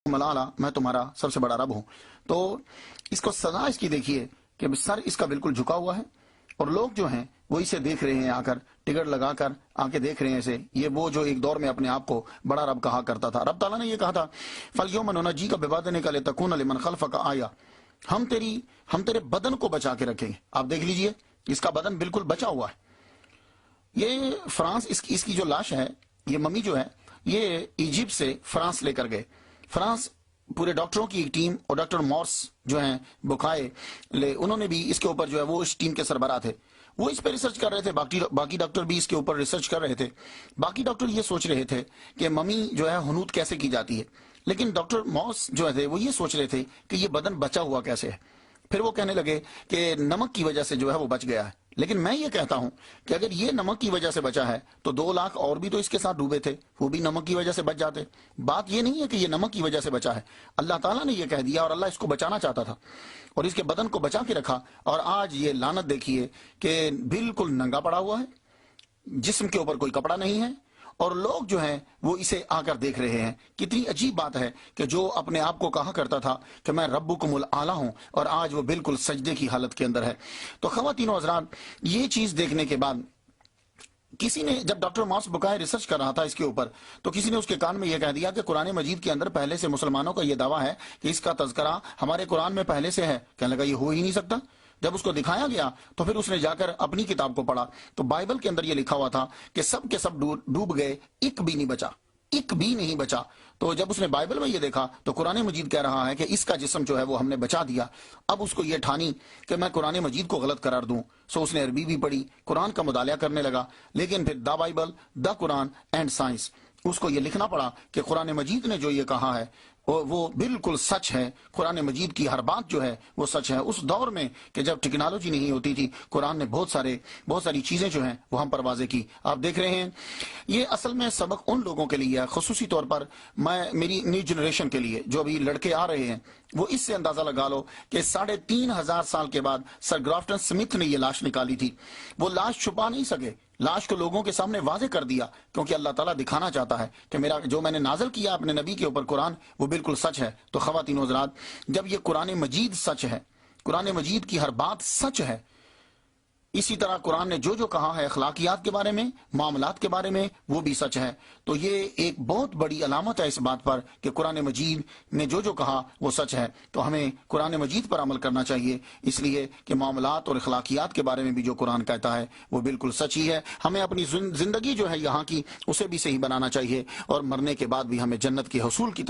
ملالا، میں تمہارا سب سے بڑا رب ہوں۔ تو اس کو سزا اس کی دیکھیے کہ سر اس کا بالکل جھکا ہوا ہے، اور لوگ جو ہیں وہ اسے دیکھ رہے ہیں، آ کر ٹکٹ لگا کر آ کے دیکھ رہے ہیں اسے۔ یہ وہ جو ایک دور میں اپنے آپ کو بڑا رب کہا کرتا تھا۔ رب تعالیٰ نے یہ کہا تھا فَالْيَوْمَ نُنَجِّيكَ بِبَدَنِكَ لِتَكُونَ لِمَنْ خَلْفَكَ آیَةً، ہم تیرے بدن کو بچا کے رکھیں گے۔ آپ دیکھ لیجئے اس کا بدن بالکل بچا ہوا ہے۔ یہ فرانس اس کی جو لاش ہے، یہ ممی جو ہے، یہ ایجپٹ سے فرانس لے کر گئے۔ فرانس پورے ڈاکٹروں کی ایک ٹیم، اور ڈاکٹر مورس جو ہیں بکائے انہوں نے بھی اس کے اوپر جو ہے وہ اس ٹیم کے سربراہ تھے، وہ اس پہ ریسرچ کر رہے تھے۔ باقی ڈاکٹر بھی اس کے اوپر ریسرچ کر رہے تھے۔ باقی ڈاکٹر یہ سوچ رہے تھے کہ ممی جو ہے ہنوت کیسے کی جاتی ہے، لیکن ڈاکٹر مورس جو تھے وہ یہ سوچ رہے تھے کہ یہ بدن بچا ہوا کیسے ہے۔ پھر وہ کہنے لگے کہ نمک کی وجہ سے جو ہے وہ بچ گیا ہے۔ لیکن میں یہ کہتا ہوں کہ اگر یہ نمک کی وجہ سے بچا ہے تو 2 لاکھ اور بھی تو اس کے ساتھ ڈوبے تھے، وہ بھی نمک کی وجہ سے بچ جاتے۔ بات یہ نہیں ہے کہ یہ نمک کی وجہ سے بچا ہے، اللہ تعالیٰ نے یہ کہہ دیا، اور اللہ اس کو بچانا چاہتا تھا اور اس کے بدن کو بچا کے رکھا، اور آج یہ لعنت دیکھیے کہ بالکل ننگا پڑا ہوا ہے، جسم کے اوپر کوئی کپڑا نہیں ہے، اور لوگ جو ہیں وہ اسے آ کر دیکھ رہے ہیں۔ کتنی عجیب بات ہے کہ جو اپنے آپ کو کہا کرتا تھا کہ میں ربکم الاعلی ہوں، اور آج وہ بالکل سجدے کی حالت کے اندر ہے۔ تو خواتین و حضرات، یہ چیز دیکھنے کے بعد کسی نے، جب ڈاکٹر ماس بکائے ریسرچ کر رہا تھا اس کے اوپر، تو کسی نے اس کے کان میں یہ کہہ دیا کہ قرآن مجید کے اندر پہلے سے مسلمانوں کا یہ دعویٰ ہے کہ اس کا تذکرہ ہمارے قرآن میں پہلے سے ہے۔ کہنے لگا یہ ہو ہی نہیں سکتا۔ جب اس کو دکھایا گیا تو پھر اس نے جا کر اپنی کتاب کو پڑھا، تو بائبل کے اندر یہ لکھا ہوا تھا کہ سب کے سب ڈوب گئے، ایک بھی نہیں بچا، ایک بھی نہیں بچا۔ تو جب اس نے بائبل میں یہ دیکھا تو قرآن مجید کہہ رہا ہے کہ اس کا جسم جو ہے وہ ہم نے بچا دیا۔ اب اس کو یہ ٹھانی کہ میں قرآن مجید کو غلط قرار دوں، سو اس نے عربی بھی پڑھی، قرآن کا مطالعہ کرنے لگا، لیکن پھر the Bible, the Quran and science, اس کو یہ لکھنا پڑا کہ قرآن مجید نے جو یہ کہا ہے وہ بالکل سچ ہے۔ قرآن مجید کی ہر بات جو ہے وہ سچ ہے۔ اس دور میں کہ جب ٹیکنالوجی نہیں ہوتی تھی، قرآن نے بہت ساری چیزیں جو ہیں وہ ہم پر واضح کی۔ آپ دیکھ رہے ہیں یہ اصل میں سبق ان لوگوں کے لیے ہے، خصوصی طور پر میری نیو جنریشن کے لیے، جو ابھی لڑکے آ رہے ہیں، وہ اس سے اندازہ لگا لو کہ 3500 سال کے بعد سر گرافٹن سمتھ نے یہ لاش نکالی تھی۔ وہ لاش چھپا نہیں سکے، لاش کو لوگوں کے سامنے واضح کر دیا، کیونکہ اللہ تعالیٰ دکھانا چاہتا ہے کہ میرا جو میں نے نازل کیا اپنے نبی کے اوپر قرآن، وہ بالکل سچ ہے۔ تو خواتین و حضرات، جب یہ قرآن مجید سچ ہے، قرآن مجید کی ہر بات سچ ہے، اسی طرح قرآن نے جو کہا ہے اخلاقیات کے بارے میں، معاملات کے بارے میں، وہ بھی سچ ہے۔ تو یہ ایک بہت بڑی علامت ہے اس بات پر کہ قرآن مجید نے جو کہا وہ سچ ہے۔ تو ہمیں قرآن مجید پر عمل کرنا چاہیے، اس لیے کہ معاملات اور اخلاقیات کے بارے میں بھی جو قرآن کہتا ہے وہ بالکل سچ ہی ہے۔ ہمیں اپنی زندگی جو ہے یہاں کی، اسے بھی صحیح بنانا چاہیے، اور مرنے کے بعد بھی ہمیں جنت کے حصول کی طرف